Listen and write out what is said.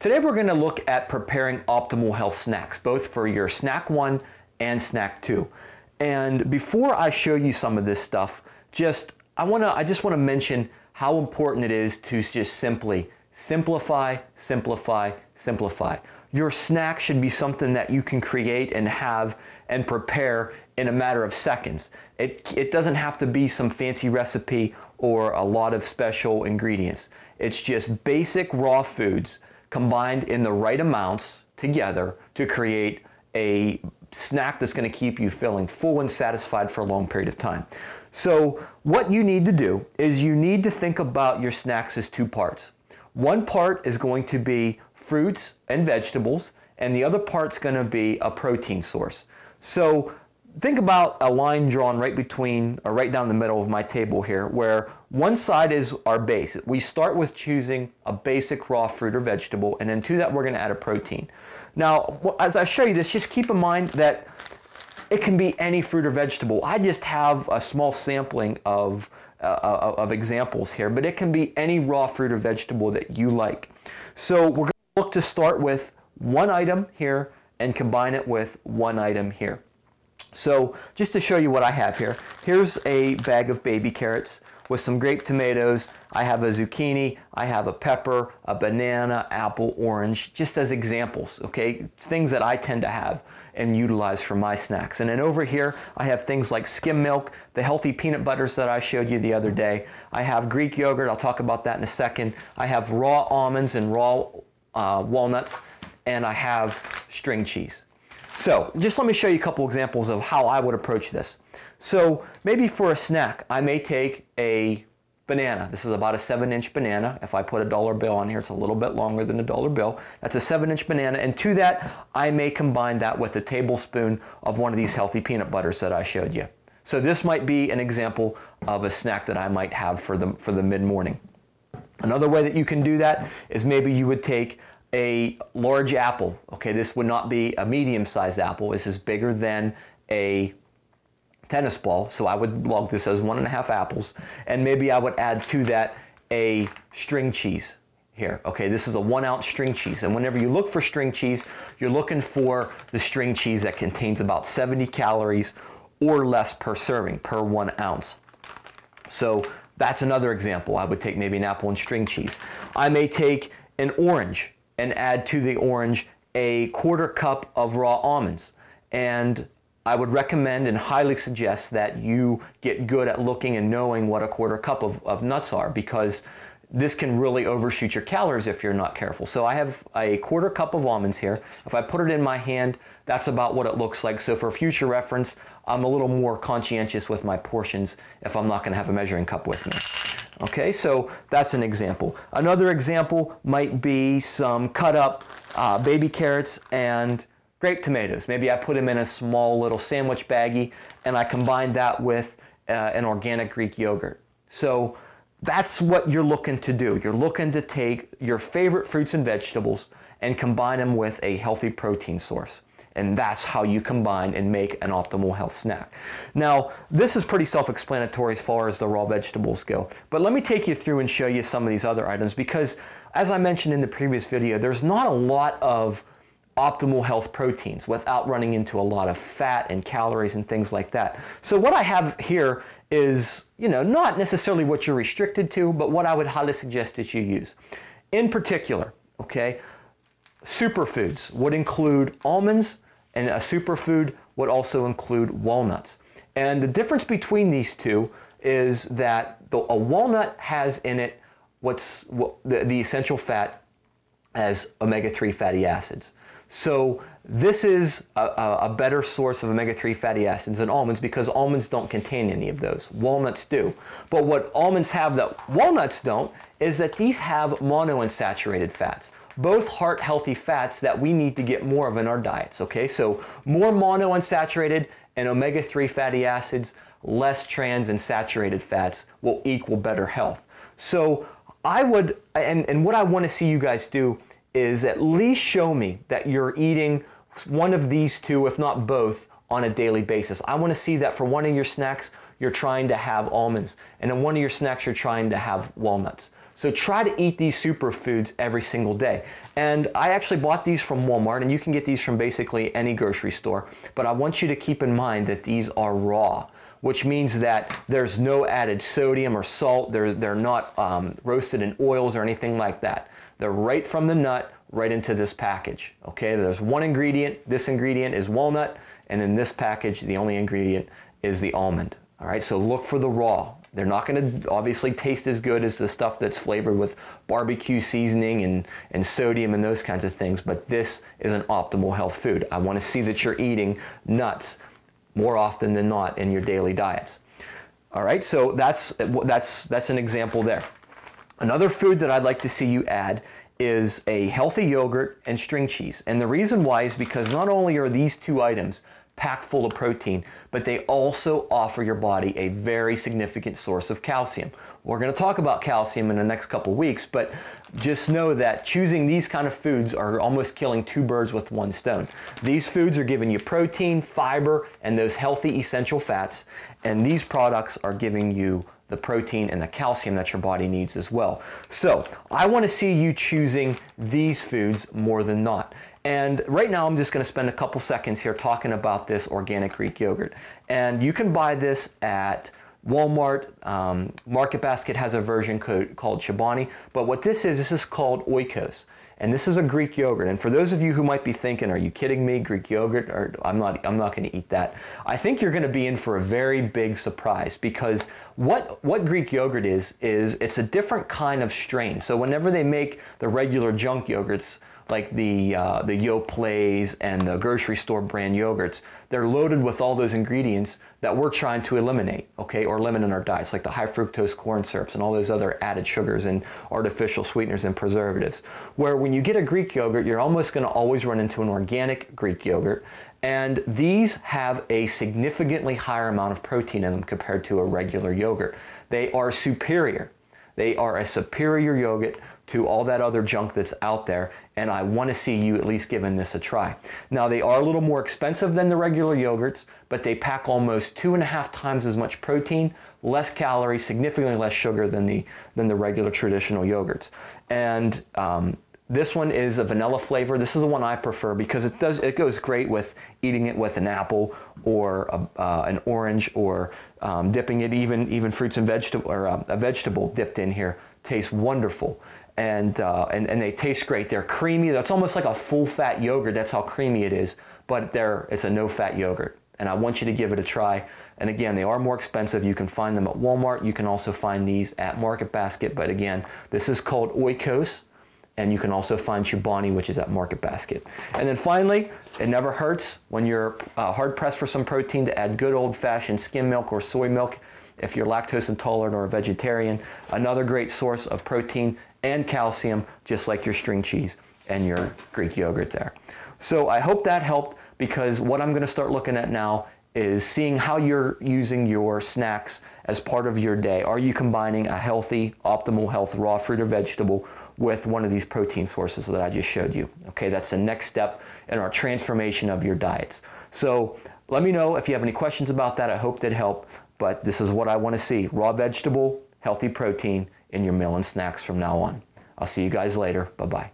Today we're going to look at preparing optimal health snacks, both for your snack 1 and snack 2. And before I show you some of this stuff, I just want to mention how important it is to just simply simplify, simplify, simplify. Your snack should be something that you can create and have and prepare in a matter of seconds. It doesn't have to be some fancy recipe or a lot of special ingredients. It's just basic raw foods combined in the right amounts together to create a snack that's going to keep you feeling full and satisfied for a long period of time. So what you need to do is you need to think about your snacks as two parts. One part is going to be fruits and vegetables, and the other part's going to be a protein source. So think about a line drawn right between, or right down the middle of my table here, where one side is our base. We start with choosing a basic raw fruit or vegetable, and then to that we're going to add a protein. Now, as I show you this, just keep in mind that it can be any fruit or vegetable. I just have a small sampling of examples here, but it can be any raw fruit or vegetable that you like. So we're going to look to start with one item here and combine it with one item here. So just to show you what I have here, here's a bag of baby carrots with some grape tomatoes. I have a zucchini, I have a pepper, a banana, apple, orange, just as examples, okay? It's things that I tend to have and utilize for my snacks. And then over here, I have things like skim milk, the healthy peanut butters that I showed you the other day. I have Greek yogurt, I'll talk about that in a second. I have raw almonds and raw walnuts, and I have string cheese. So just let me show you a couple examples of how I would approach this. So maybe for a snack, I may take a banana. This is about a 7-inch banana. If I put a dollar bill on here, it's a little bit longer than a dollar bill. That's a 7-inch banana, and to that, I may combine that with a tablespoon of one of these healthy peanut butters that I showed you. So this might be an example of a snack that I might have for the mid-morning. Another way that you can do that is maybe you would take a large apple. Okay, this would not be a medium-sized apple. This is bigger than a tennis ball, so I would log this as 1.5 apples, and maybe I would add to that a string cheese here. Okay, this is a 1-ounce string cheese, and whenever you look for string cheese, you're looking for the string cheese that contains about 70 calories or less per serving, per 1 ounce. So that's another example. I would take maybe an apple and string cheese. I may take an orange and add to the orange a 1/4 cup of raw almonds. And I would recommend and highly suggest that you get good at looking and knowing what a 1/4 cup of nuts are, because this can really overshoot your calories if you're not careful. So I have a 1/4 cup of almonds here. If I put it in my hand, that's about what it looks like. So for future reference, I'm a little more conscientious with my portions if I'm not going to have a measuring cup with me. Okay, so that's an example. Another example might be some cut up baby carrots and grape tomatoes. Maybe I put them in a small little sandwich baggie and I combine that with an organic Greek yogurt. So that's what you're looking to do. You're looking to take your favorite fruits and vegetables and combine them with a healthy protein source. And that's how you combine and make an optimal health snack. Now, this is pretty self-explanatory as far as the raw vegetables go. But let me take you through and show you some of these other items, because as I mentioned in the previous video, there's not a lot of optimal health proteins without running into a lot of fat and calories and things like that. So what I have here is, not necessarily what you're restricted to, but what I would highly suggest that you use. In particular, okay, superfoods would include almonds, and a superfood would also include walnuts. And the difference between these two is that a walnut has in it the essential fat as omega-3 fatty acids. So this is a better source of omega-3 fatty acids than almonds, because almonds don't contain any of those. Walnuts do. But what almonds have that walnuts don't is that these have monounsaturated fats. Both heart-healthy fats that we need to get more of in our diets, okay? So more monounsaturated and omega-3 fatty acids, less trans and saturated fats will equal better health. So I would, and what I want to see you guys do is at least show me that you're eating one of these two, if not both, on a daily basis. I want to see that for one of your snacks, you're trying to have almonds, and in one of your snacks, you're trying to have walnuts. So try to eat these superfoods every single day. And I actually bought these from Walmart, and you can get these from basically any grocery store. But I want you to keep in mind that these are raw, which means that there's no added sodium or salt. They're not roasted in oils or anything like that. They're right from the nut, right into this package. Okay, there's one ingredient. This ingredient is walnut, and in this package, the only ingredient is the almond. All right, so look for the raw. They're not going to obviously taste as good as the stuff that's flavored with barbecue seasoning and sodium and those kinds of things, but this is an optimal health food. I want to see that you're eating nuts more often than not in your daily diets. All right, so that's an example there. Another food that I'd like to see you add is a healthy yogurt and string cheese. And the reason why is because not only are these two items packed full of protein, but they also offer your body a very significant source of calcium. We're going to talk about calcium in the next couple weeks, but just know that choosing these kind of foods are almost killing two birds with one stone. These foods are giving you protein, fiber, and those healthy essential fats, and these products are giving you the protein and the calcium that your body needs as well. So I want to see you choosing these foods more than not. And right now I'm just going to spend a couple seconds here talking about this organic Greek yogurt. And you can buy this at Walmart. Market Basket has a version called Chobani. But what this is called Oikos. And this is a Greek yogurt. And for those of you who might be thinking, are you kidding me, Greek yogurt? Or I'm not going to eat that. I think you're going to be in for a very big surprise, because what Greek yogurt is it's a different kind of strain. So whenever they make the regular junk yogurts, like the Yoplait and the grocery store brand yogurts, they're loaded with all those ingredients that we're trying to eliminate, okay, or limit in our diets, like the high fructose corn syrups and all those other added sugars and artificial sweeteners and preservatives. Where when you get a Greek yogurt, you're almost going to always run into an organic Greek yogurt, and these have a significantly higher amount of protein in them compared to a regular yogurt. They are superior. They are a superior yogurt to all that other junk that's out there, and I want to see you at least giving this a try. Now, they are a little more expensive than the regular yogurts, but they pack almost 2.5 times as much protein, less calories, significantly less sugar than the regular traditional yogurts. And this one is a vanilla flavor. This is the one I prefer because it goes great with eating it with an apple or an orange, or dipping it even fruits and vegetable, or a vegetable dipped in here. Tastes wonderful. And they taste great. They're creamy. That's almost like a full-fat yogurt. That's how creamy it is. But it's a no-fat yogurt. And I want you to give it a try. And again, they are more expensive. You can find them at Walmart. You can also find these at Market Basket. But again, this is called Oikos. And you can also find Chobani, which is at Market Basket. And then finally, it never hurts when you're hard-pressed for some protein to add good old-fashioned skim milk or soy milk. If you're lactose intolerant or a vegetarian, another great source of protein and calcium, just like your string cheese and your Greek yogurt there. So I hope that helped, because what I'm going to start looking at now is seeing how you're using your snacks as part of your day. Are you combining a healthy, optimal health raw fruit or vegetable with one of these protein sources that I just showed you? Okay, that's the next step in our transformation of your diets. So let me know if you have any questions about that. I hope that helped, but this is what I want to see: raw vegetable, healthy protein in your meal and snacks from now on. I'll see you guys later. Bye-bye.